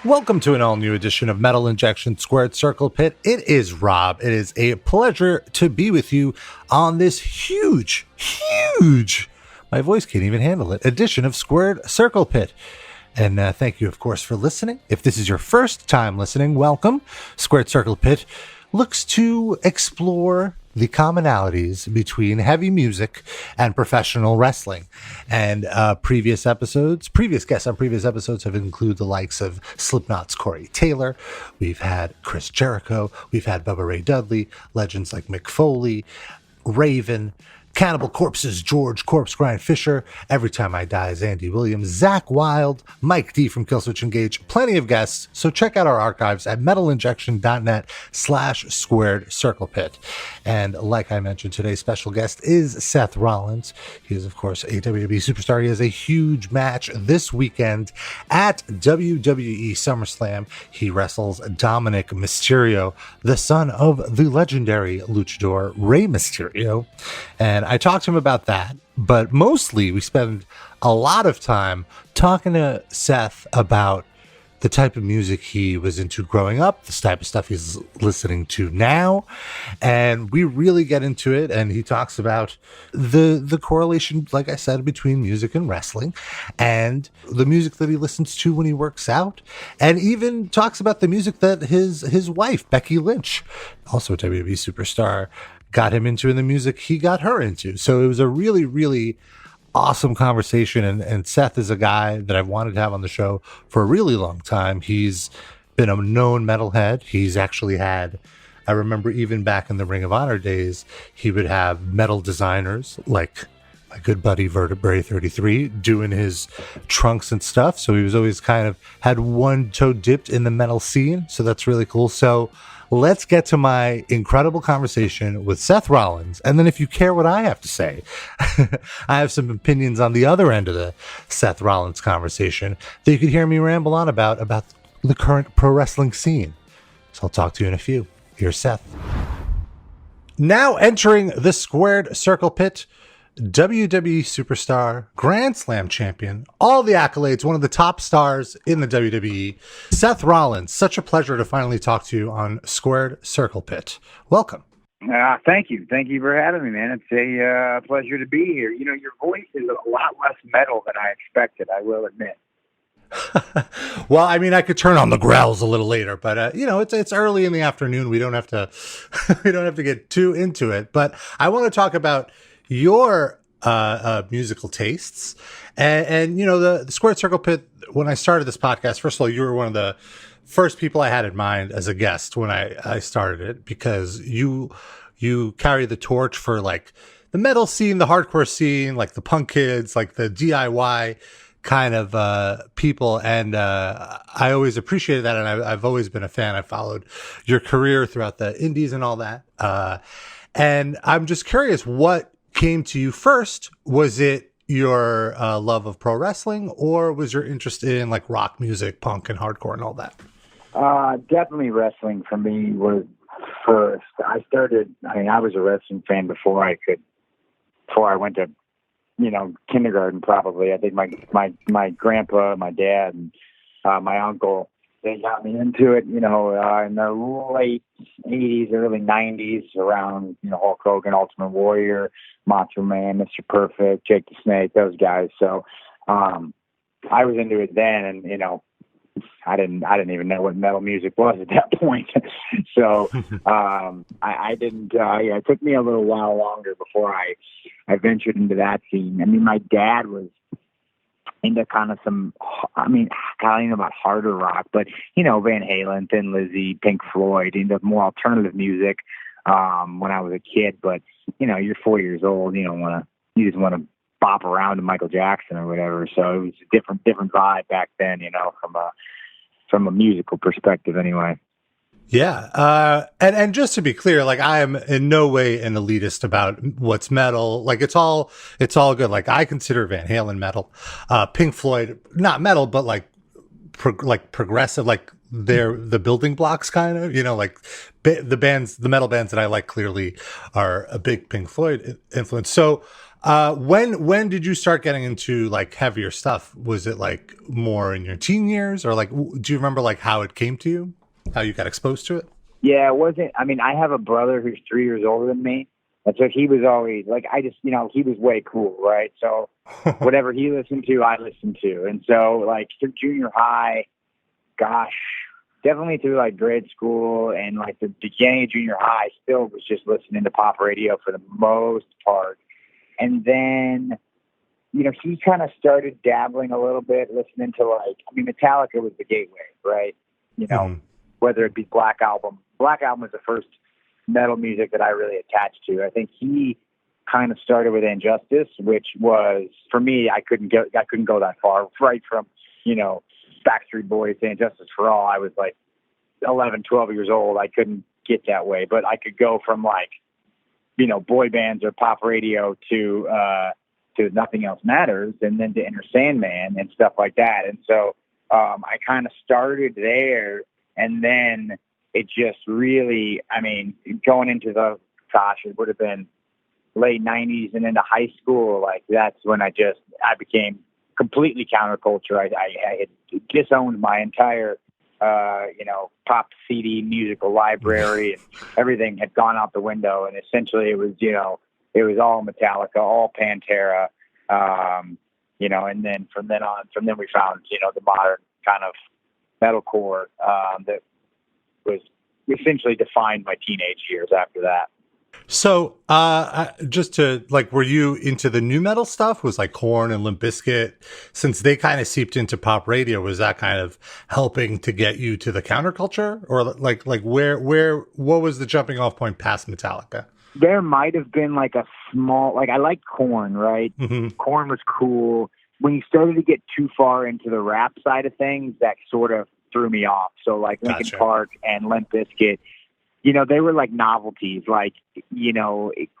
Welcome to an all-new edition of Metal Injection Squared Circle Pit. It is Rob. It is a pleasure to be with you on this huge, my voice can't even handle it, edition of Squared Circle Pit. And thank you, of course, for listening. If this is your first time listening, welcome. Squared Circle Pit looks to explore the commonalities between heavy music and professional wrestling. And previous guests on previous episodes have included the likes of Slipknot's Corey Taylor. We've had Chris Jericho. We've had Bubba Ray Dudley, legends like Mick Foley, Raven, Cannibal Corpse's George Corpse Grind Fisher, Every Time I Die's Andy Williams, Zach Wilde, Mike D from Killswitch Engage, plenty of guests. So check out our archives at metalinjection.net/squared circle pit. And like I mentioned, today's special guest is Seth Rollins. He is, of course, a WWE superstar. He has a huge match this weekend at WWE SummerSlam. He wrestles Dominic Mysterio, the son of the legendary luchador Rey Mysterio. And I talked to him about that, but mostly we spend a lot of time talking to Seth about the type of music he was into growing up, the type of stuff he's listening to now, and we really get into it. And he talks about the correlation, like I said, between music and wrestling, and the music that he listens to when he works out, and even talks about the music that his wife, Becky Lynch, also a WWE superstar, got him into, in the music he got her into. So it was a really, really awesome conversation. And Seth is a guy that I've wanted to have on the show for a really long time. He's been a known metalhead. He's actually had, I remember even back in the Ring of Honor days, he would have metal designers like my good buddy Vertebrae 33 doing his trunks and stuff. So he was always kind of had one toe dipped in the metal scene. So that's really cool. So let's get to my incredible conversation with Seth Rollins. And then if you care what I have to say, I have some opinions on the other end of the Seth Rollins conversation that you could hear me ramble on about the current pro wrestling scene. So I'll talk to you in a few. Here's Seth. Now entering the Squared Circle Pit, WWE superstar, Grand Slam champion, all the accolades, one of the top stars in the WWE, Seth Rollins. Such a pleasure to finally talk to you on Squared Circle Pit. Welcome. Thank you. Thank you for having me, man. It's a pleasure to be here. You know, your voice is a lot less metal than I expected, I will admit. Well, I mean, I could turn on the growls a little later, but it's early in the afternoon. We don't have to get too into it. But I want to talk about your musical tastes, and the Squared Circle Pit. When I started this podcast, first of all, you were one of the first people I had in mind as a guest when I started it, because you carry the torch for like the metal scene, the hardcore scene, like the punk kids, like the DIY kind of people, and I always appreciated that, and I've always been a fan. I followed your career throughout the indies and all that, and I'm just curious, what came to you first? Was it your love of pro wrestling, or was your interest in like rock music, punk and hardcore and all that? Definitely wrestling for me was first. I was a wrestling fan before I went to, kindergarten probably. I think my grandpa, my dad, and my uncle, they got me into it, in the late 80s, early 90s, around, Hulk Hogan, Ultimate Warrior, Macho Man, Mr. Perfect, Jake the Snake, those guys. So I was into it then, and, I didn't even know what metal music was at that point. So I didn't, it took me a little while longer before I ventured into that scene. I mean, my dad was into kind of I don't know about harder rock, but, Van Halen, Thin Lizzy, Pink Floyd, into more alternative music when I was a kid. But, you're 4 years old, you just want to bop around to Michael Jackson or whatever. So it was a different vibe back then, from a musical perspective anyway. Yeah. And just to be clear, like, I am in no way an elitist about what's metal. Like, it's all good. Like, I consider Van Halen metal, Pink Floyd, not metal, but like progressive, like they're the building blocks kind of, like the metal bands that I like clearly are a big Pink Floyd influence. So when did you start getting into like heavier stuff? Was it like more in your teen years, or like do you remember like how it came to you, how you got exposed to it? Yeah, it wasn't. I mean, I have a brother who's 3 years older than me. And so he was always like, he was way cool, right? So whatever he listened to, I listened to. And so like through junior high, gosh, definitely through like grade school and like the beginning of junior high, still was just listening to pop radio for the most part. And then, he kind of started dabbling a little bit, listening to Metallica was the gateway, right? Whether it be Black Album. Black Album was the first metal music that I really attached to. I think he kind of started with Injustice, which was, for me, I couldn't go that far. Right from, Backstreet Boys to Injustice for All, I was like 11, 12 years old. I couldn't get that way, but I could go from like, boy bands or pop radio to Nothing Else Matters, and then to Enter Sandman and stuff like that. And so I kind of started there, and then it just really, going into it would have been late 90s and into high school, like that's when I became completely counterculture. I had disowned my entire, pop CD musical library, and everything had gone out the window. And essentially it was all Metallica, all Pantera, and then from then we found, the modern kind of metalcore that was essentially defined my teenage years after that. So, just to like, were you into the new metal stuff? Was like Korn and Limp Bizkit, since they kind of seeped into pop radio, was that kind of helping to get you to the counterculture, or like what was the jumping off point past Metallica? There might have been like a small, like I liked Korn, right? Mm-hmm. Korn was cool. When you started to get too far into the rap side of things, that sort of threw me off. So like Linkin Park and Limp Bizkit, they were like novelties. Like,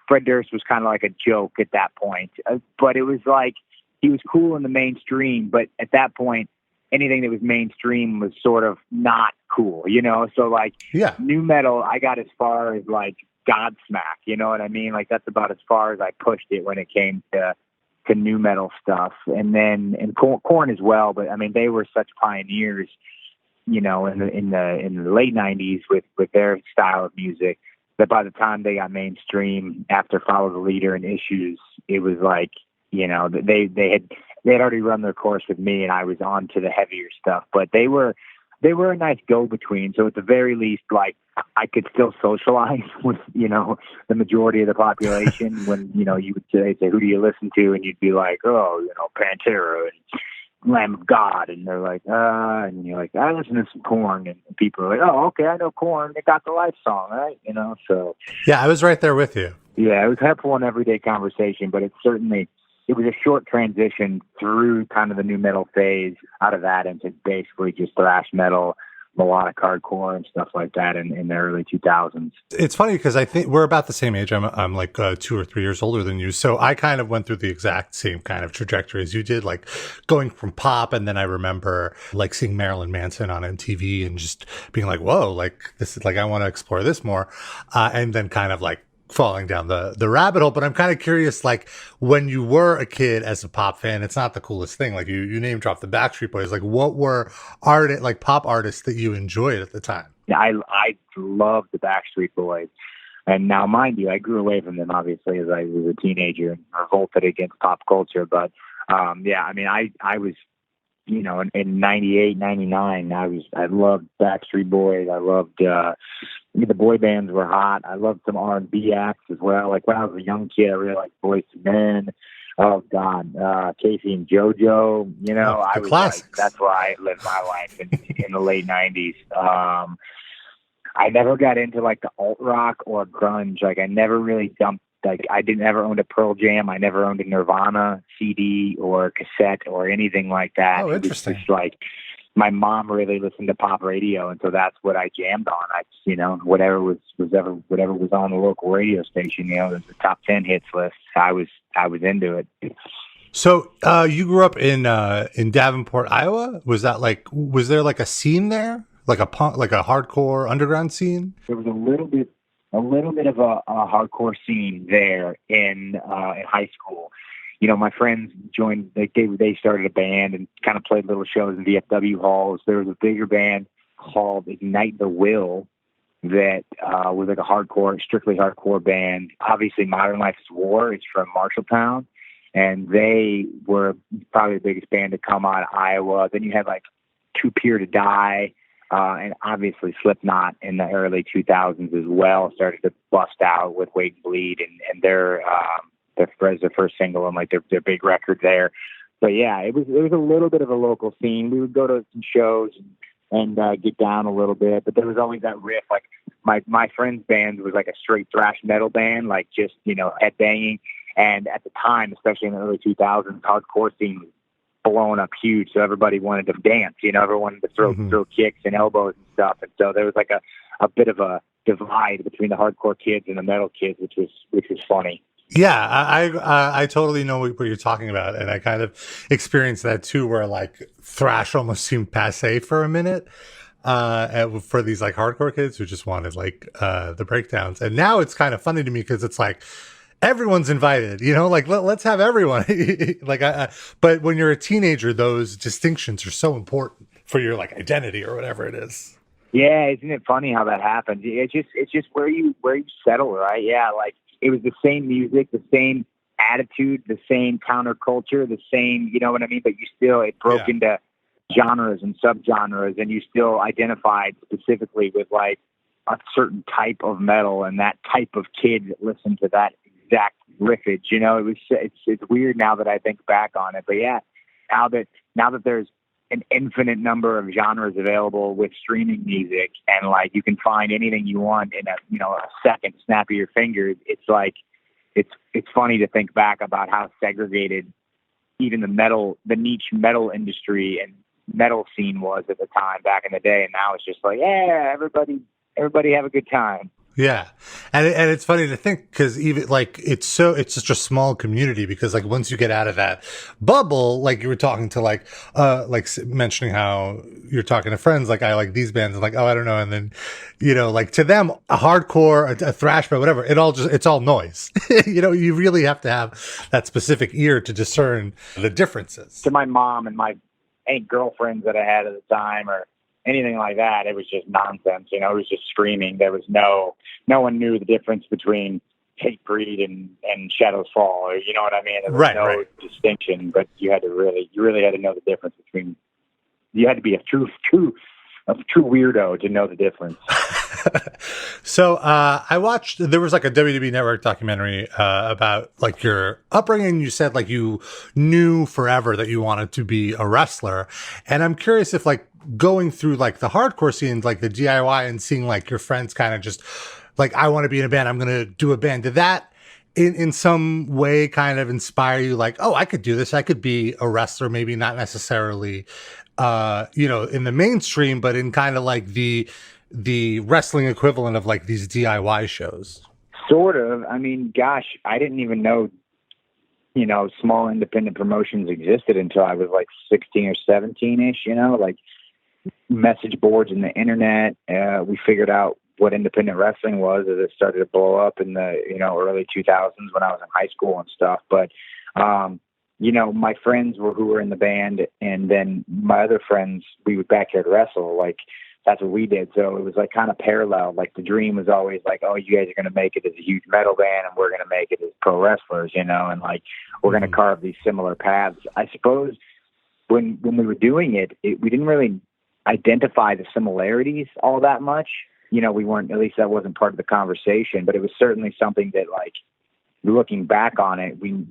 Fred Durst was kind of like a joke at that point. But it was like, he was cool in the mainstream. But at that point, anything that was mainstream was sort of not cool, So like, new metal, I got as far as like Godsmack, you know what I mean? Like that's about as far as I pushed it when it came to new metal stuff. And Korn as well. But they were such pioneers, in the late 90s with their style of music, that by the time they got mainstream after Follow the Leader and Issues, it was like, they had already run their course with me, and I was on to the heavier stuff. But they were a nice go-between. So at the very least, like I could still socialize with, the majority of the population when, you would say, who do you listen to? And you'd be like, oh, Pantera and Lamb of God, and they're like, and you're like, I listen to some Korn, and people are like, oh, okay, I know Korn. They got the Life song, right? So yeah, I was right there with you. Yeah, it was helpful in everyday conversation, but it was a short transition through kind of the new metal phase out of that into basically just thrash metal, melodic hardcore and stuff like that in the early 2000s. It's funny because I think we're about the same age. I'm like 2 or 3 years older than you. So I kind of went through the exact same kind of trajectory as you did, like going from pop. And then I remember like seeing Marilyn Manson on MTV and just being like, whoa, like this is like, I want to explore this more. And then kind of like falling down the rabbit hole. But I'm kind of curious, like when you were a kid as a pop fan, it's not the coolest thing. Like you name dropped the Backstreet Boys. Like what were pop artists that you enjoyed at the time? Yeah, I loved the Backstreet Boys. And now, mind you, I grew away from them, obviously, as I was a teenager and revolted against pop culture. But, I was, in 98, 99, I loved Backstreet Boys. I loved, the boy bands were hot. I loved some R&B acts as well. Like when I was a young kid, I really liked Boyz II Men. Oh God, Casey and JoJo. I was classics. Like, that's where I lived my life in the late 90s. I never got into like the alt rock or grunge. Like I never really dumped. Like I didn't ever own a Pearl Jam. I never owned a Nirvana CD or cassette or anything like that. Oh, interesting. It was just like my mom really listened to pop radio, and so that's what I jammed on. Whatever was on the local radio station, the top 10 hits list, I was into it. So you grew up in Davenport, Iowa. Was there like a scene there, like a punk, like a hardcore underground scene? There was a little bit of a hardcore scene there in high school. You know, my friends joined. They started a band and kind of played little shows in VFW halls. There was a bigger band called Ignite the Will that was like a hardcore, strictly hardcore band. Obviously, Modern Life is War is from Marshalltown, and they were probably the biggest band to come out of Iowa. Then you had like Two Peer to Die, and obviously Slipknot in the early 2000s as well started to bust out with Wait and Bleed, and their first single and like their big record there. But yeah, it was a little bit of a local scene. We would go to some shows and get down a little bit, but there was always that riff. Like my friend's band was like a straight thrash metal band, like just headbanging. And at the time, especially in the early 2000s, hardcore scene was blowing up huge, so everybody wanted to dance. Everyone wanted to throw kicks and elbows and stuff. And so there was like a bit of a divide between the hardcore kids and the metal kids, which was funny. Yeah, I totally know what you're talking about, and I kind of experienced that too, where like thrash almost seemed passe for a minute, for these like hardcore kids who just wanted like the breakdowns, and now it's kind of funny to me because it's like everyone's invited, like let's have everyone. But when you're a teenager, those distinctions are so important for your like identity or whatever it is. Yeah, isn't it funny how that happens? It's just where you settle, right? Yeah, like it was the same music, the same attitude, the same counterculture, the same, you know what I mean? But it broke into genres and subgenres, and you still identified specifically with like a certain type of metal and that type of kid that listened to that exact riffage. It's weird now that I think back on it, but yeah, now that there's an infinite number of genres available with streaming music, and like you can find anything you want in a second snap of your fingers. It's like it's funny to think back about how segregated even the niche metal industry and metal scene was at the time back in the day, and now it's just like, yeah, everybody have a good time. Yeah. And it's funny to think because even like it's such a small community, because like once you get out of that bubble, like you were talking to like mentioning how you're talking to friends, like I like these bands, and like, oh, I don't know. And then, like to them, a hardcore, a thrash band, whatever, it's all noise. You really have to have that specific ear to discern the differences. To my mom and any girlfriends that I had at the time, or anything like that, it was just nonsense. It was just screaming. There was no one knew the difference between Hatebreed and Shadows Fall, or you know what I mean? There was no distinction, but you really had to know the difference between. You had to be a true weirdo to know the difference. So I watched, there was like a WWE Network documentary about like your upbringing. You said like you knew forever that you wanted to be a wrestler. And I'm curious if like going through like the hardcore scenes, like the DIY, and seeing like your friends kind of just like, I want to be in a band, I'm going to do a band. Did that in some way kind of inspire you? Like, oh, I could do this. I could be a wrestler, maybe not necessarily, in the mainstream, but in kind of like the wrestling equivalent of like these DIY shows. Sort of. I mean, gosh, I didn't even know, small independent promotions existed until I was like 16 or 17-ish, like message boards and the internet. We figured out what independent wrestling was as it started to blow up in the, early 2000s when I was in high school and stuff. But, my friends who were in the band, and then my other friends, we would backyard wrestle. Like, that's what we did. So it was like kind of parallel. Like the dream was always like, oh, you guys are going to make it as a huge metal band, and we're going to make it as pro wrestlers, and like we're going to carve these similar paths. I suppose when we were doing it, we didn't really identify the similarities all that much. We weren't, at least that wasn't part of the conversation, but it was certainly something that, like, looking back on it, we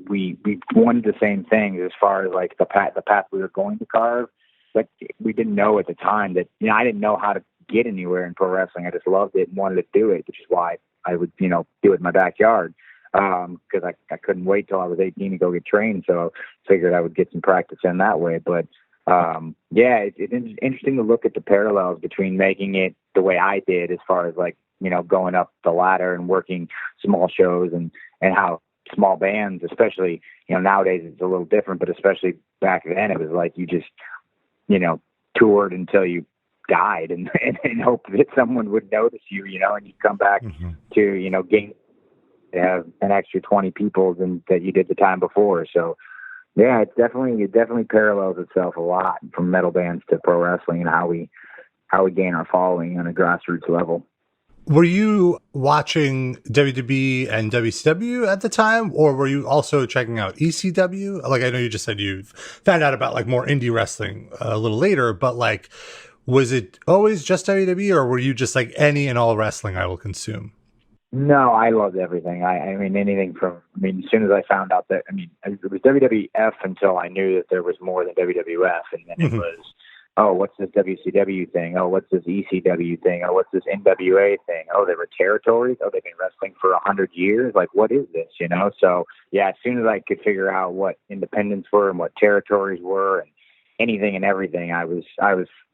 wanted the same things as far as like the path we were going to carve. But we didn't know at the time that, I didn't know how to get anywhere in pro wrestling. I just loved it and wanted to do it, which is why I would, do it in my backyard. Because I couldn't wait till I was 18 to go get trained. So I figured I would get some practice in that way. But it's interesting to look at the parallels between making it the way I did, as far as like, going up the ladder and working small shows, and how small bands, especially, nowadays it's a little different, but especially back then it was like you just, toured until you died and hope that someone would notice you, and you come back to, gain have an extra 20 people than that you did the time before. So yeah, it definitely parallels itself a lot from metal bands to pro wrestling and how we gain our following on a grassroots level. Were you watching WWE and WCW at the time, or were you also checking out ECW? Like, I know you just said you found out about like more indie wrestling a little later, but like, was it always just WWE, or were you just like any and all wrestling I will consume? No, I loved everything. I mean, anything from, as soon as I found out that, it was WWF until I knew that there was more than WWF. And then it was, oh, what's this WCW thing? Oh, what's this ECW thing? Oh, what's this NWA thing? Oh, they were territories. Oh, they've been wrestling for 100 years. Like, what is this, So, yeah, as soon as I could figure out what independents were and what territories were and anything and everything, I was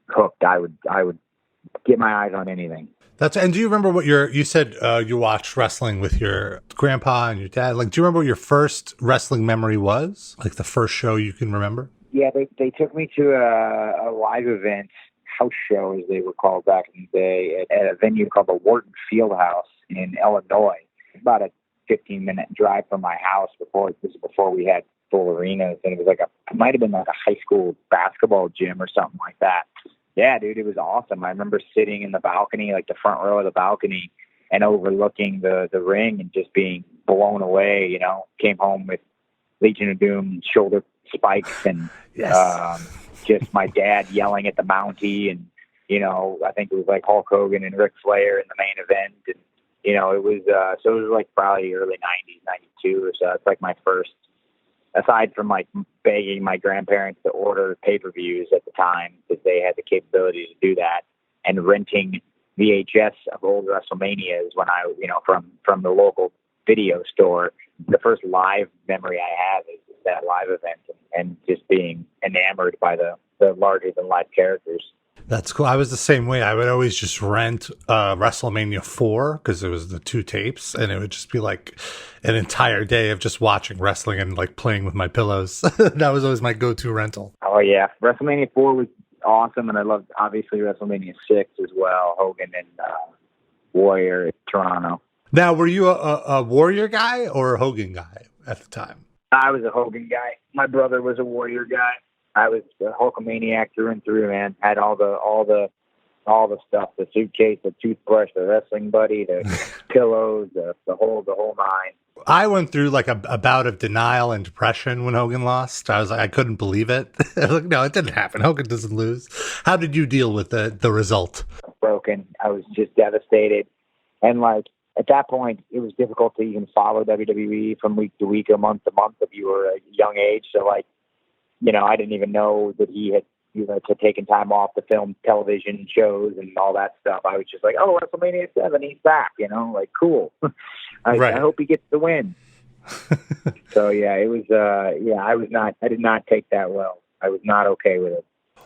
hooked. I would get my eyes on anything. And do you remember what you said you watched wrestling with your grandpa and your dad? Like, do you remember what your first wrestling memory was? Like the first show you can remember? Yeah, they took me to a live event, house show as they were called back in the day, at a venue called the Wharton Fieldhouse in Illinois. About a 15-minute drive from my house. Before we had full arenas, and it was it might have been like a high school basketball gym or something like that. Yeah, dude, it was awesome. I remember sitting in the balcony, like the front row of the balcony, and overlooking the ring and just being blown away. Came home with Legion of Doom shoulder spikes and just my dad yelling at the Mountie, and I think it was like Hulk Hogan and Ric Flair in the main event, and it was so it was like probably early '90s, '92 or so. It's like my first. Aside from like begging my grandparents to order pay-per-views at the time, because they had the capability to do that, and renting VHS of old WrestleManias when I, from the local video store, the first live memory I have is that live event and just being enamored by the larger than life characters. That's cool. I was the same way. I would always just rent WrestleMania 4 because it was the 2 tapes, and it would just be like an entire day of just watching wrestling and like playing with my pillows. That was always my go-to rental. Oh yeah, WrestleMania 4 was awesome, and I loved obviously WrestleMania 6 as well. Hogan and Warrior at Toronto. Now, were you a Warrior guy or a Hogan guy at the time? I was a Hogan guy. My brother was a Warrior guy. I was a Hulkamaniac through and through, man. Had all the stuff, the suitcase, the toothbrush, the wrestling buddy, the pillows, the whole nine. I went through like a bout of denial and depression when Hogan lost. I was like, I couldn't believe it. I was like, no, it didn't happen. Hogan doesn't lose. How did you deal with the result? Broken. I was just devastated. And like at that point, it was difficult to even follow WWE from week to week or month to month if you were a young age. So like, I didn't even know that he had taken time off to film television shows and all that stuff. I was just like, oh, WrestleMania 7, he's back, like cool. I hope he gets the win. So yeah, it was, I did not take that well. I was not okay with it.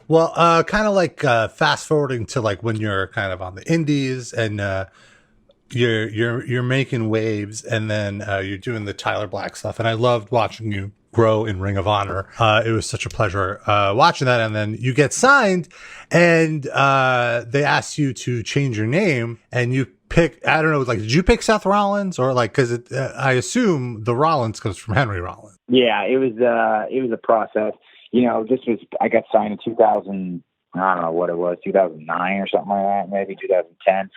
Well, kind of like fast forwarding to like when you're kind of on the indies and you're making waves, and then you're doing the Tyler Black stuff, and I loved watching you grow in Ring of Honor. It was such a pleasure watching that, and then you get signed, and they ask you to change your name, and you pick, I don't know, like, did you pick Seth Rollins, or like, because I assume the Rollins comes from Henry Rollins. Yeah, it was a process. I got signed in 2000, I don't know what it was, 2009 or something like that, maybe 2010.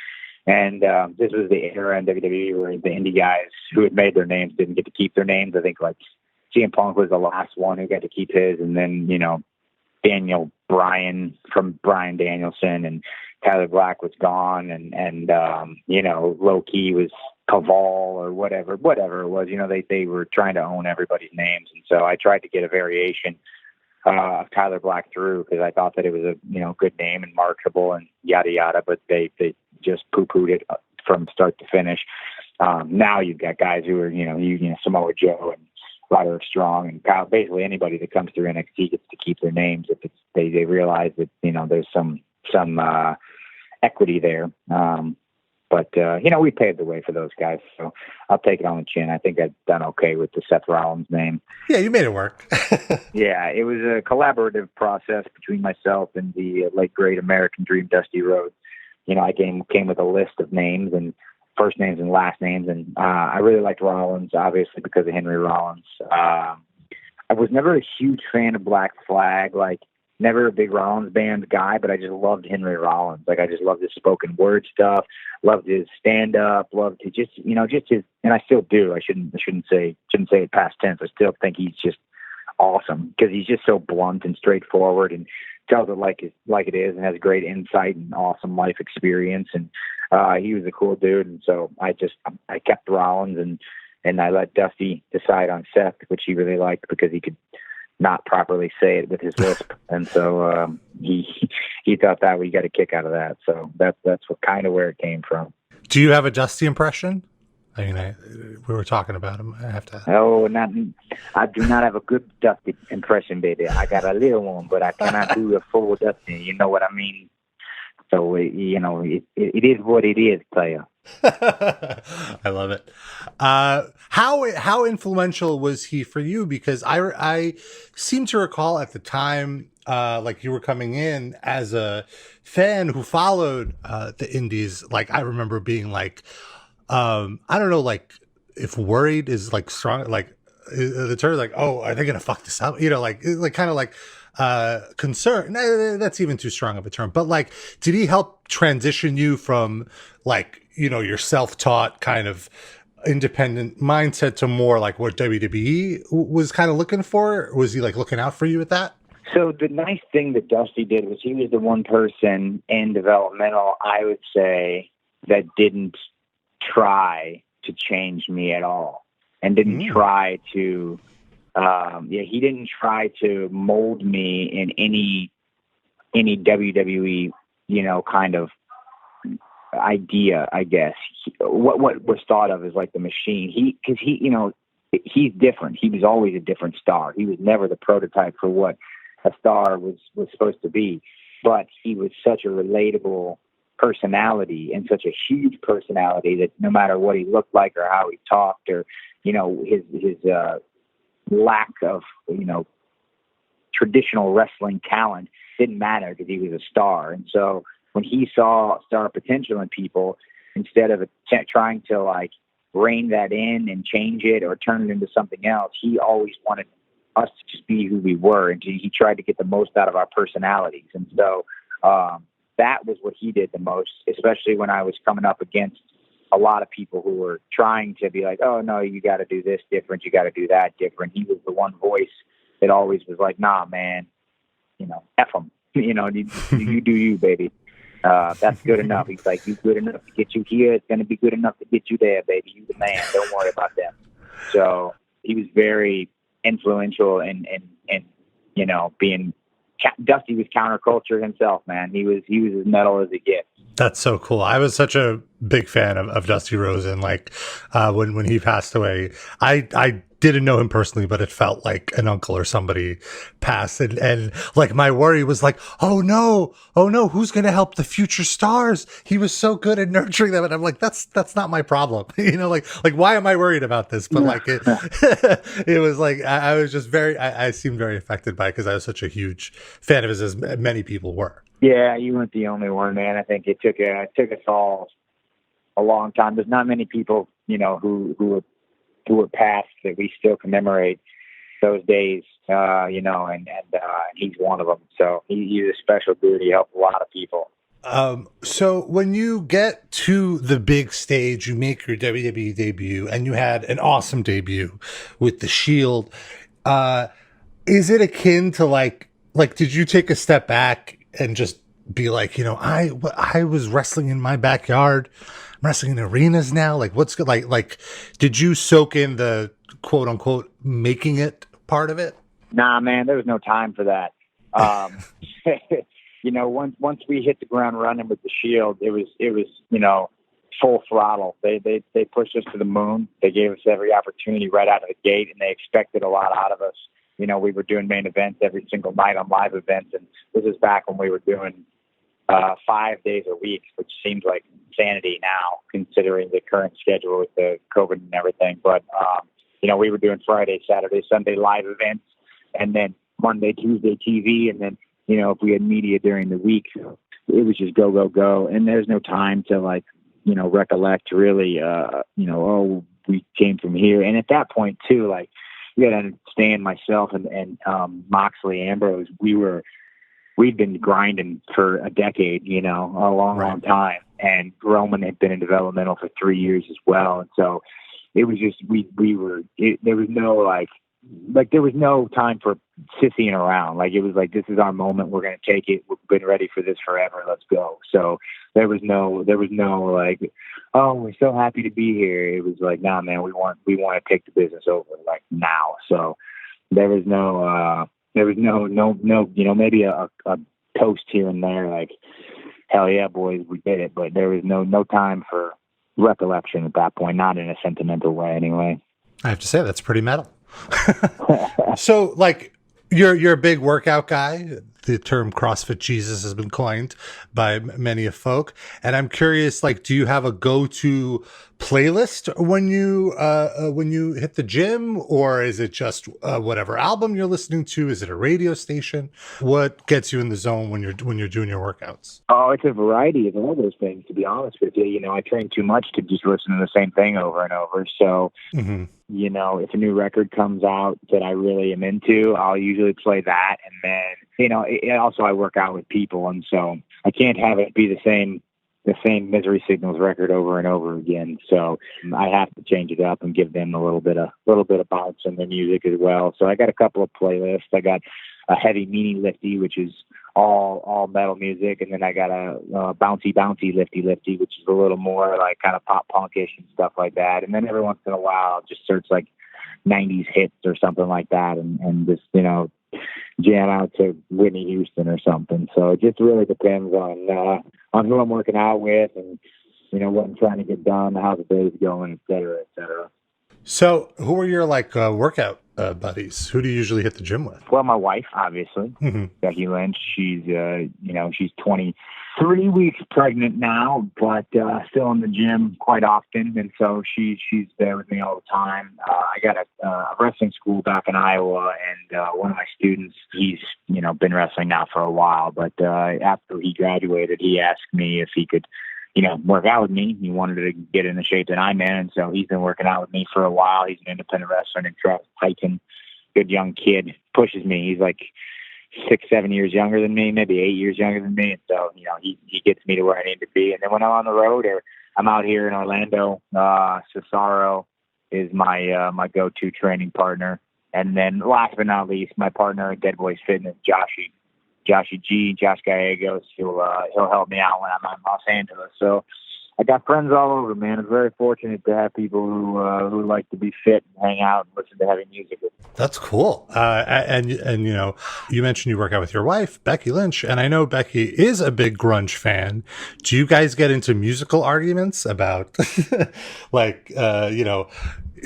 And this was the era in WWE where the indie guys who had made their names didn't get to keep their names. I think like CM Punk was the last one who got to keep his, and then Daniel Bryan from Bryan Danielson, and Tyler Black was gone, and low key was Kaval or whatever it was. They were trying to own everybody's names, and so I tried to get a variation of Tyler Black through because I thought that it was a good name and marketable and yada yada, but they just poo-pooed it from start to finish. Now you've got guys who are Samoa Joe and Roderick Strong and Kyle, basically anybody that comes through NXT gets to keep their names if they realize that there's some equity there. But But, we paved the way for those guys, so I'll take it on the chin. I think I've done okay with the Seth Rollins name. Yeah, you made it work. Yeah, it was a collaborative process between myself and the late, great American Dream, Dusty Rhodes. I came with a list of names and first names and last names, and I really liked Rollins, obviously, because of Henry Rollins. I was never a huge fan of Black Flag, never a big Rollins band guy, but I just loved Henry Rollins. I just loved his spoken word stuff, loved his stand up, loved his just his, and I still do. I shouldn't say it past tense. I still think he's just awesome because he's just so blunt and straightforward and tells it like it is and has great insight and awesome life experience. And he was a cool dude. And so I kept Rollins and I let Dusty decide on Seth, which he really liked because he could not properly say it with his lisp, and so he thought that we got a kick out of that. So that's what kind of where it came from. Do you have a Dusty impression? I mean, we were talking about him. I have to. Oh, I do not have a good Dusty impression, baby. I got a little one, but I cannot do a full Dusty. You know what I mean? So it is what it is, player. I love it. How influential was he for you? Because I seem to recall at the time, you were coming in as a fan who followed the indies. I remember being I don't know, if worried is strong, the term, oh, are they gonna fuck this up? Concern. That's even too strong of a term. But did he help transition you from your self-taught kind of independent mindset to more what WWE was kind of looking for? Was he looking out for you at that? So the nice thing that Dusty did was he was the one person in developmental, I would say, that didn't try to change me at all and didn't try to he didn't try to mold me in any WWE, kind of idea, I guess. What was thought of as the machine. He's different. He was always a different star. He was never the prototype for what a star was supposed to be. But he was such a relatable personality and such a huge personality that no matter what he looked like or how he talked or, his lack of, traditional wrestling talent didn't matter because he was a star. And so when he saw star potential in people, instead of trying to rein that in and change it or turn it into something else, he always wanted us to just be who we were. And he tried to get the most out of our personalities. And so that was what he did the most, especially when I was coming up against a lot of people who were trying to be oh, no, you got to do this different. You got to do that different. He was the one voice that always was nah, man, F them, you do you, baby. That's good enough. He's you good enough to get you here. It's going to be good enough to get you there, baby. You the man. Don't worry about them. So he was very influential and being Dusty was counterculture himself, man. He was as metal as it gets. That's so cool. I was such a big fan of Dusty Rhodes, and when he passed away, I didn't know him personally, but it felt like an uncle or somebody passed, and my worry was oh no, who's gonna help the future stars? He was so good at nurturing them, and I'm that's not my problem, why am I worried about this? But it was I was just I seemed very affected by it because I was such a huge fan of his, as many people were. Yeah, you weren't the only one, man. I think it took us all a long time. There's not many people, who were passed that we still commemorate those days, and he's one of them. So he's a special dude. He helped a lot of people. So when you get to the big stage, you make your WWE debut, and you had an awesome debut with the Shield. Is it akin to did you take a step back and just be I was wrestling in my backyard, I'm wrestling in arenas now? What's good? Did you soak in the quote unquote making it part of it? Nah, man, there was no time for that. Once we hit the ground running with the Shield, it was full throttle. They pushed us to the moon. They gave us every opportunity right out of the gate, and they expected a lot out of us. We were doing main events every single night on live events, and this is back when we were doing 5 days a week, which seems like insanity now considering the current schedule with the COVID and everything. But, we were doing Friday, Saturday, Sunday live events, and then Monday, Tuesday TV. And then, if we had media during the week, it was just go, go, go. And there's no time to recollect really, we came from here. And at that point too, like, you got to understand myself and Moxley, Ambrose, we'd been grinding for a decade, a long time. And Roman had been in developmental for 3 years as well. And so it was just, there was no time for sissying around. Like, it was like, this is our moment. We're going to take it. We've been ready for this forever. Let's go. So there was no like, oh, we're so happy to be here. It was like, nah, man, we want to take the business over like now. So there was no, maybe a toast here and there, like, hell yeah, boys, we did it. But there was no time for recollection at that point, not in a sentimental way anyway. I have to say, that's pretty metal. So, like, you're a big workout guy. The term CrossFit Jesus has been coined by many of folk. And I'm curious, like, do you have a go-to playlist when you hit the gym, or is it just whatever album you're listening to? Is it a radio station? What gets you in the zone when you're doing your workouts? Oh, it's a variety of all those things, to be honest with you. I train too much to just listen to the same thing over and over. So, if a new record comes out that I really am into, I'll usually play that. And then, also I work out with people. And so I can't have it be the same Misery Signals record over and over again. So I have to change it up and give them a little bit of bounce in their music as well. So I got a couple of playlists. I got a heavy meanie lifty, which is all metal music, and then I got a bouncy lifty, which is a little more like kind of pop punkish and stuff like that. And then every once in a while, I'll just search like 90s hits or something like that, and just jam out to Whitney Houston or something. So it just really depends on who I'm working out with and what I'm trying to get done, how the day's going, et cetera, et cetera. So who are your workout buddies? Who do you usually hit the gym with? Well, my wife, obviously, Becky Lynch. She's she's 23 weeks pregnant now, but still in the gym quite often, and so she's there with me all the time. I got a wrestling school back in Iowa, and one of my students, he's been wrestling now for a while, but after he graduated, he asked me if he could work out with me. He wanted to get in the shape that I'm in, and so he's been working out with me for a while. He's an independent wrestler in Travis Titan, good young kid, pushes me. He's like 6-7 years younger than me, maybe 8 years younger than me, and so he gets me to where I need to be. And then when I'm on the road or I'm out here in Orlando, Cesaro is my go-to training partner. And then last but not least, my partner at Dead Boys Fitness, Josh Gallegos, he'll help me out when I'm in Los Angeles. So I got friends all over, man. I'm very fortunate to have people who like to be fit and hang out and listen to heavy music. That's cool. And you mentioned you work out with your wife, Becky Lynch, and I know Becky is a big grunge fan. Do you guys get into musical arguments about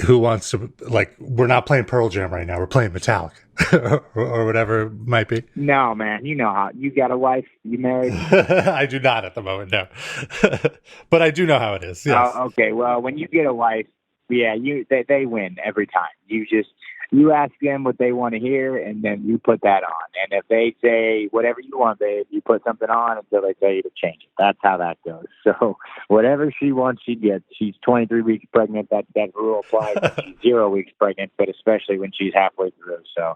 who wants to, we're not playing Pearl Jam right now, we're playing Metallica or whatever it might be? No, man. You know how you got a wife, you married? I do not at the moment, no. But I do know how it is. Yes. Okay. Well, when you get a wife, yeah, they win every time. You ask them what they want to hear, and then you put that on. And if they say whatever you want, babe, you put something on until they tell you to change it. That's how that goes. So whatever she wants, she gets. She's 23 weeks pregnant. That rule applies when she's 0 weeks pregnant, but especially when she's halfway through. So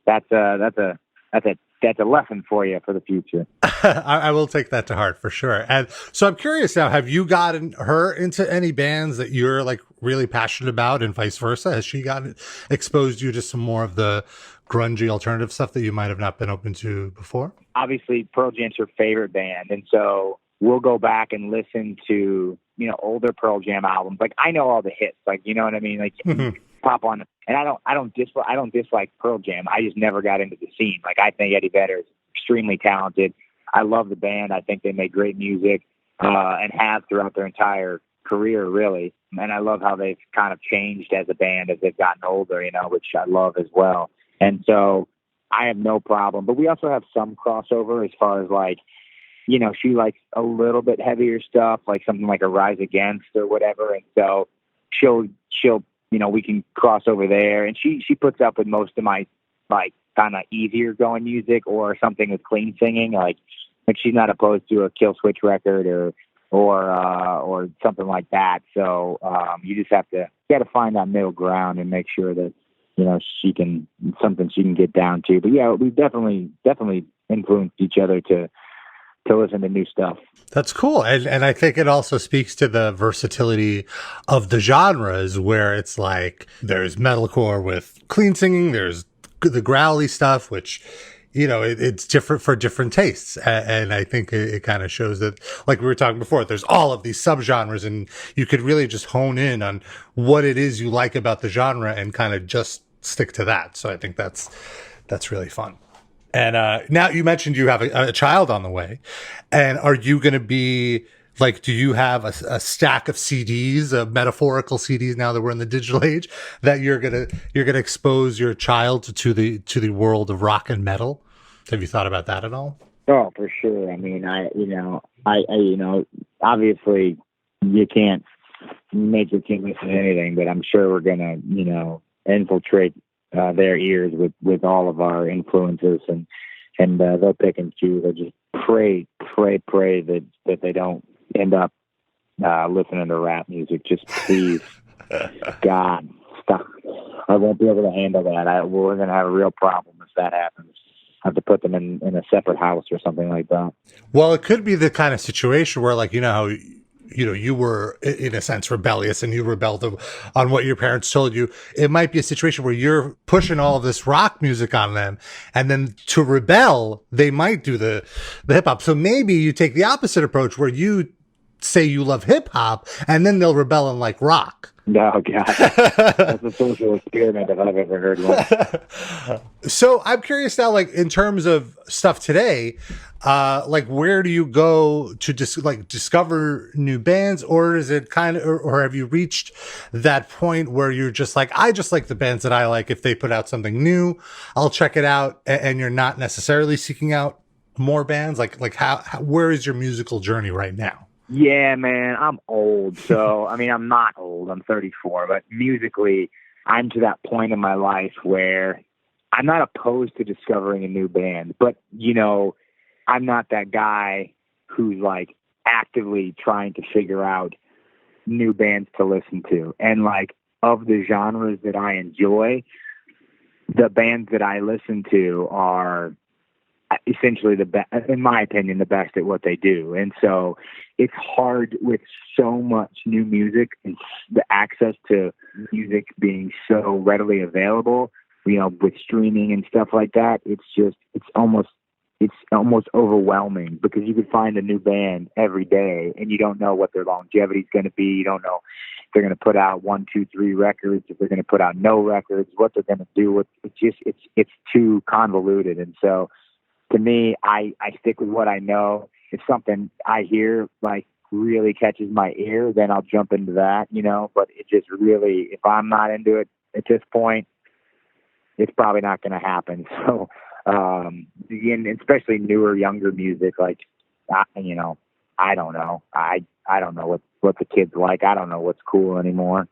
that's a lesson for you for the future. I will take that to heart for sure. And so I'm curious now, have you gotten her into any bands that you're really passionate about, and vice versa? Has she exposed you to some more of the grungy alternative stuff that you might have not been open to before? Obviously, Pearl Jam's her favorite band. And so we'll go back and listen to, older Pearl Jam albums. I know all the hits, you know what I mean? Pop on. And I don't dislike Pearl Jam. I just never got into the scene. I think Eddie Vedder is extremely talented. I love the band. I think they make great music, and have throughout their entire career, really. And I love how they've kind of changed as a band as they've gotten older, which I love as well. And so I have no problem. But we also have some crossover as far as she likes a little bit heavier stuff, like something like a Rise Against or whatever. And so she'll, we can cross over there, and she puts up with most of my like kind of easier going music or something with clean singing. Like she's not opposed to a Kill Switch record or something like that. So you just got to find that middle ground and make sure that she can get down to. But yeah, we've definitely influenced each other to listen to new stuff. That's cool. And I think it also speaks to the versatility of the genres, where it's like there's metalcore with clean singing, there's the growly stuff, which, it's different for different tastes. And I think it kind of shows that, like we were talking before, there's all of these subgenres, and you could really just hone in on what it is you like about the genre and kind of just stick to that. So I think that's really fun. And now you mentioned you have a child on the way, and are you going to be like, do you have a stack of CDs, metaphorical CDs, now that we're in the digital age, that you're gonna expose your child to the world of rock and metal? Have you thought about that at all? Oh, for sure. I mean, I obviously you can't make your kid listen to anything, but I'm sure we're gonna, infiltrate their ears with all of our influences, and they'll pick and choose. I just pray that they don't end up listening to rap music. Just please, God, stop. I won't be able to handle that. We're going to have a real problem if that happens. I have to put them in a separate house or something like that. Well, it could be the kind of situation where, like, how you were in a sense rebellious and you rebelled on what your parents told you. It might be a situation where you're pushing all of this rock music on them, and then to rebel, they might do the hip hop. So maybe you take the opposite approach, where you say you love hip hop, and then they'll rebel and like rock. No, God. That's a social experiment if I've ever heard one. So I'm curious now, like, in terms of stuff today, like, where do you go to discover new bands, or is it kind of, or have you reached that point where you're just like, I just like the bands that I like. If they put out something new, I'll check it out, and you're not necessarily seeking out more bands? Like how where is your musical journey right now? Yeah, man, I'm old. So, I mean, I'm not old. I'm 34, but musically, I'm to that point in my life where I'm not opposed to discovering a new band, but, I'm not that guy who's like actively trying to figure out new bands to listen to. And like, of the genres that I enjoy, the bands that I listen to are essentially the best, in my opinion, the best at what they do. And so it's hard with so much new music and the access to music being so readily available, with streaming and stuff like that. It's almost overwhelming, because you could find a new band every day and you don't know what their longevity is going to be. You don't know if they're going to put out 1, 2, 3 records, if they're going to put out no records, what they're going to do. It's too convoluted. And so, to me, I stick with what I know. If something I hear like really catches my ear, then I'll jump into that, but it just really, if I'm not into it at this point, it's probably not going to happen. So, again, especially newer, younger music, like, I don't know. I don't know what the kids like. I don't know what's cool anymore.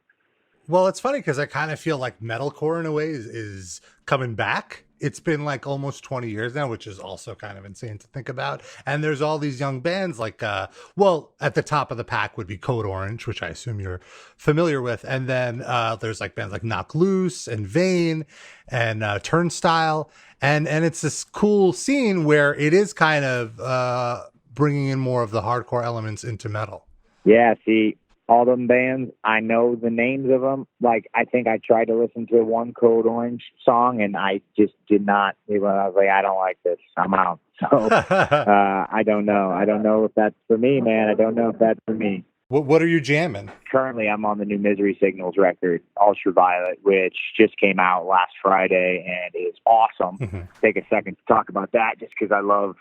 Well, it's funny because I kind of feel like metalcore in a way is coming back. It's been like almost 20 years now, which is also kind of insane to think about. And there's all these young bands like, at the top of the pack would be Code Orange, which I assume you're familiar with. And then there's like bands like Knock Loose and Vane and Turnstile. And it's this cool scene where it is kind of bringing in more of the hardcore elements into metal. Yeah, see, all them bands, I know the names of them. Like, I think I tried to listen to one Code Orange song, and I just did not. I was like, I don't like this. I'm out. So I don't know. I don't know if that's for me, man. I don't know if that's for me. What are you jamming? Currently, I'm on the new Misery Signals record, Ultraviolet, which just came out last Friday and is awesome. Mm-hmm. Take a second to talk about that, just because I love.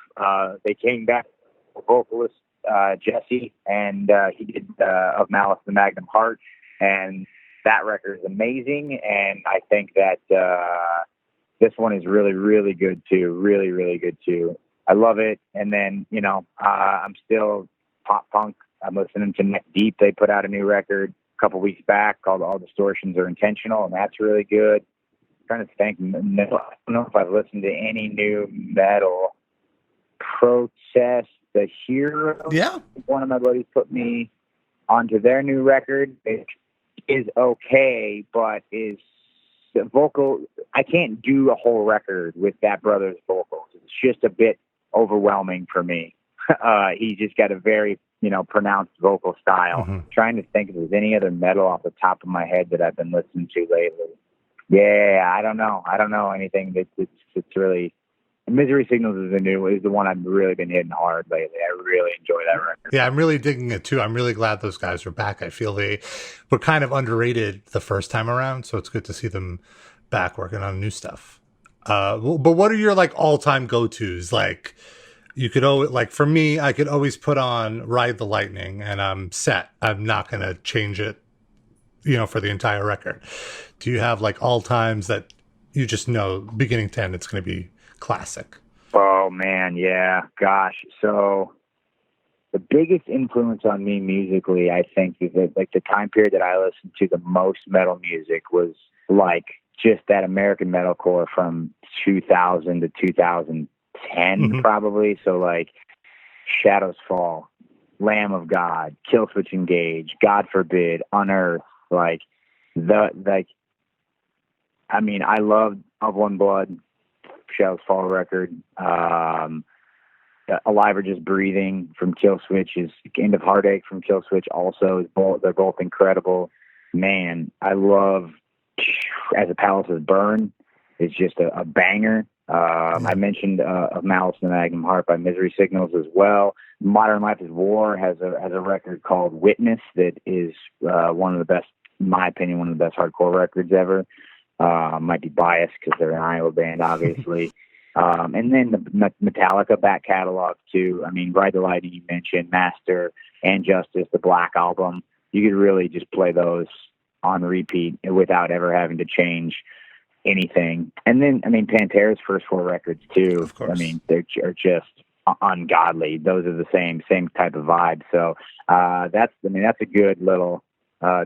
They came back, vocalist Jesse, and he did Of Malice the Magnum Heart, and that record is amazing. And I think that this one is really, really good too. Really, really good too. I love it. And then, I'm still pop punk. I'm listening to Neck Deep. They put out a new record a couple weeks back called All Distortions Are Intentional, and that's really good. I'm trying to think. I don't know if I've listened to any new metal. Protest the Hero. Yeah. One of my buddies put me onto their new record. It is okay, but is the vocal. I can't do a whole record with that brother's vocals. It's just a bit overwhelming for me. He's just got a very, pronounced vocal style. Mm-hmm. Trying to think if there's any other metal off the top of my head that I've been listening to lately. Yeah, I don't know anything that's really. Misery Signals is the one I've really been hitting hard lately. I really enjoy that record. Yeah, I'm really digging it too. I'm really glad those guys are back. I feel they were kind of underrated the first time around, so it's good to see them back working on new stuff. But what are your all-time go-tos? You could always, for me, I could always put on Ride the Lightning and I'm set. I'm not going to change it, for the entire record. Do you have all times that you just know beginning to end it's going to be classic? Oh man, yeah, gosh. So the biggest influence on me musically, I think, is that the time period that I listened to the most metal music was just that American metalcore from 2000 to 2010, probably. So Shadows Fall, Lamb of God, Killswitch Engage, God Forbid, Unearth, I love Of One Blood, Shadows Fall record. Alive or Just Breathing from Killswitch is End of Heartache from Killswitch. Also, they're both incredible. Man, I love As a Palaces Burn. It's just a banger. I mentioned Of Malice and the Magnum Heart by Misery Signals as well. Modern Life is War has a record called Witness that is one of the best, in my opinion, one of the best hardcore records ever. Might be biased because they're an Iowa band, obviously. And then the Metallica back catalog too. Ride the Lightning you mentioned, Master and Justice, the Black Album. You could really just play those on repeat without ever having to change anything. And then, Pantera's first 4 records too. Of course. They're just ungodly. Those are the same type of vibe. So that's a good little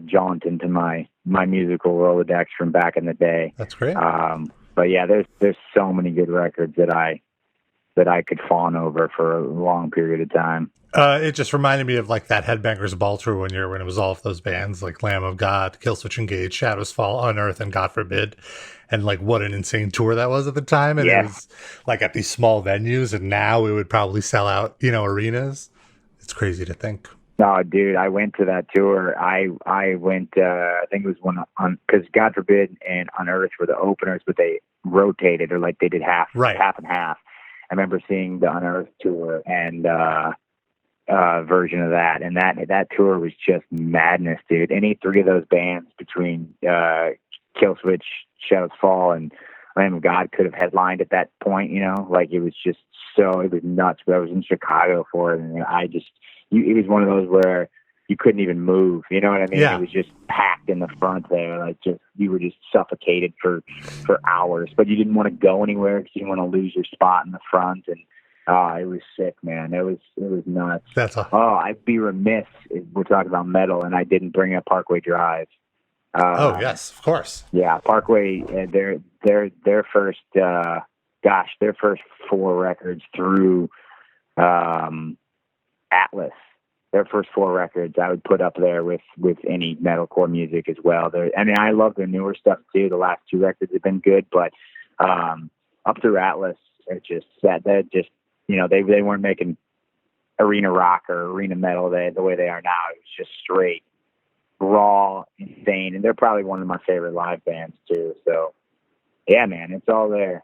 jaunt into my musical Rolodex from back in the day. That's great. But yeah, there's so many good records that I could fawn over for a long period of time. It just reminded me of that Headbangers Ball tour when it was all of those bands like Lamb of God, Killswitch Engage, Shadows Fall, Unearth, and God Forbid. And what an insane tour that was at the time. And it was at these small venues, and now it would probably sell out, arenas. It's crazy to think. No, dude, I went to that tour. I went, I think it was one on, because God Forbid and Unearth were the openers, but they rotated, or they did half and half. I remember seeing the Unearth tour and version of that, and that tour was just madness, dude. Any 3 of those bands between Killswitch, Shadows Fall, and Lamb of God could have headlined at that point. It was just it was nuts. But I was in Chicago for it, and it was one of those where you couldn't even move. You know what I mean? Yeah. It was just packed in the front there. You were just suffocated for hours, but you didn't want to go anywhere because you didn't want to lose your spot in the front. And it was sick, man. It was nuts. I'd be remiss if we're talking about metal and I didn't bring up Parkway Drive. Oh yes, of course. Yeah, Parkway. Their first, their first 4 records through Atlas. Their first 4 records I would put up there with any metalcore music as well. I love their newer stuff too. The last 2 records have been good, but up through Atlas, they're just they weren't making arena rock or arena metal the way they are now. It was just straight, raw, insane, and they're probably one of my favorite live bands too. So yeah, man, it's all there.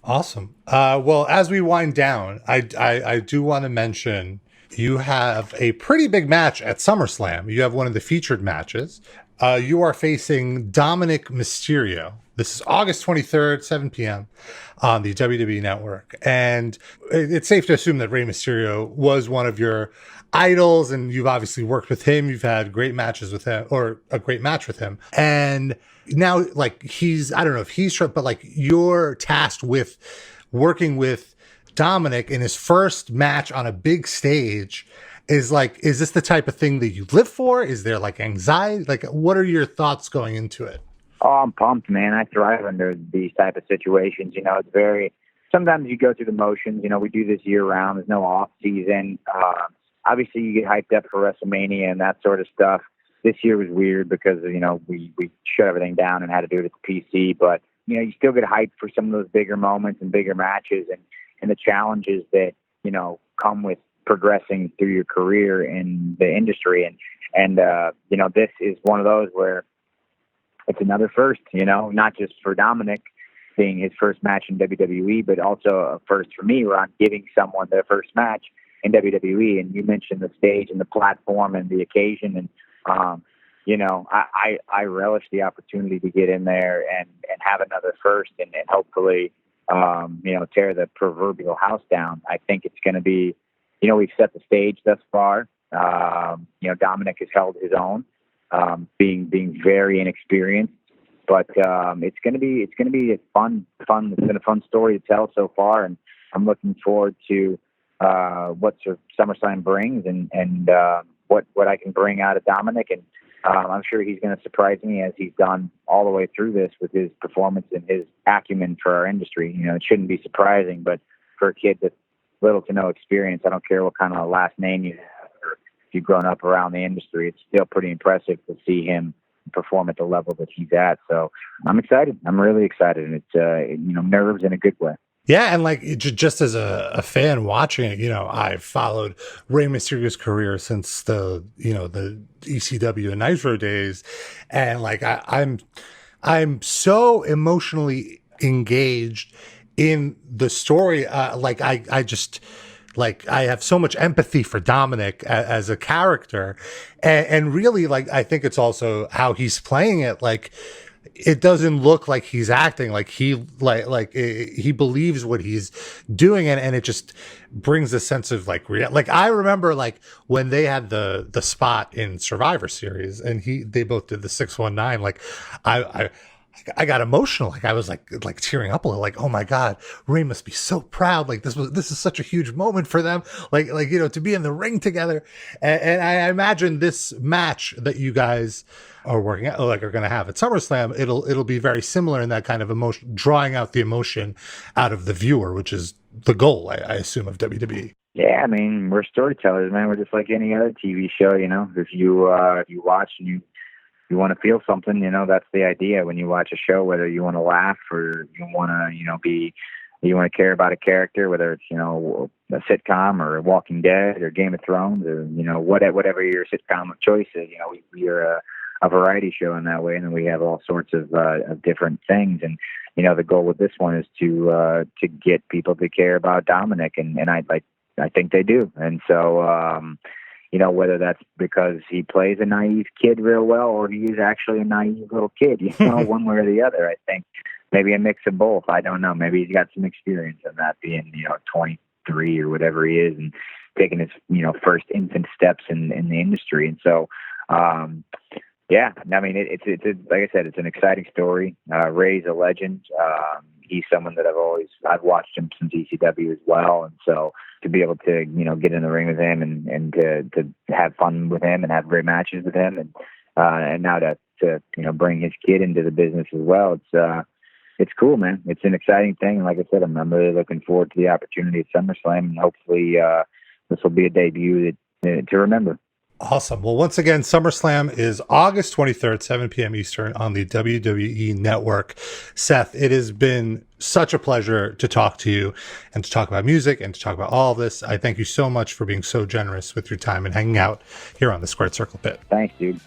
Awesome. Well, as we wind down, I do want to mention you have a pretty big match at SummerSlam. You have one of the featured matches. You are facing Dominic Mysterio. This is August 23rd, 7 p.m. on the WWE Network. And it's safe to assume that Rey Mysterio was one of your idols, and you've obviously worked with him. You've had great matches with him, or a great match with him. And now, I don't know if he's, but you're tasked with working with Dominic in his first match on a big stage is this the type of thing that you live for? Is there like anxiety? Like, what are your thoughts going into it? Oh, I'm pumped, man. I thrive under these type of situations. It's very, sometimes you go through the motions. We do this year round. There's no off season. Obviously you get hyped up for WrestleMania and that sort of stuff. This year was weird because, we shut everything down and had to do it at the PC, but you still get hyped for some of those bigger moments and bigger matches and the challenges that, come with progressing through your career in the industry. And this is one of those where it's another first, not just for Dominic being his first match in WWE, but also a first for me where I'm giving someone their first match in WWE. And you mentioned the stage and the platform and the occasion. And, I relish the opportunity to get in there and have another first and hopefully, tear the proverbial house down. I think it's going to be, we've set the stage thus far. Dominic has held his own, being very inexperienced, but it's going to be a fun. It's been a fun story to tell so far, and I'm looking forward to what SummerSlam brings and what I can bring out of Dominic. And I'm sure he's going to surprise me as he's done all the way through this with his performance and his acumen for our industry. It shouldn't be surprising, but for a kid with little to no experience, I don't care what kind of last name you have or if you've grown up around the industry, it's still pretty impressive to see him perform at the level that he's at. So I'm excited. I'm really excited. And it's, nerves in a good way. Yeah, and just as a fan watching it, I've followed Rey Mysterio's career since the ECW and Nitro days, and I'm so emotionally engaged in the story. I just I have so much empathy for Dominic as a character, and really I think it's also how he's playing it. It doesn't look like he's acting, he believes what he's doing, and it just brings a sense of I remember when they had the spot in Survivor Series and they both did the 619, I got emotional. I was tearing up a little, oh my God, Ray must be so proud. This is such a huge moment for them. To be in the ring together. And I imagine this match that you guys are working at, are going to have at SummerSlam, it'll be very similar in that kind of emotion, drawing out the emotion out of the viewer, which is the goal, I assume, of WWE. Yeah, I mean, we're storytellers, man. We're just like any other TV show, if you watch and you want to feel something, that's the idea when you watch a show, whether you want to laugh or you want to, you want to care about a character, whether it's, a sitcom or Walking Dead or Game of Thrones or, whatever your sitcom of choice is, we are a variety show in that way. And then we have all sorts of different things. And, the goal with this one is to get people to care about Dominic. And I think they do. And so, whether that's because he plays a naive kid real well or he is actually a naive little kid, one way or the other. I think maybe a mix of both. I don't know. Maybe he's got some experience in that, being, 23 or whatever he is and taking his, first infant steps in the industry. And so, yeah, I mean, it's like I said, it's an exciting story. Ray's a legend. He's someone that I've watched him since ECW as well. And so to be able to, get in the ring with him and to have fun with him and have great matches with him and now to bring his kid into the business as well. It's cool, man. It's an exciting thing. And like I said, I'm really looking forward to the opportunity at SummerSlam, and hopefully this will be a debut to remember. Awesome. Well, once again, SummerSlam is August 23rd, 7 p.m. Eastern on the WWE Network. Seth, it has been such a pleasure to talk to you and to talk about music and to talk about all of this. I thank you so much for being so generous with your time and hanging out here on the Squared Circle Pit. Thanks, dude.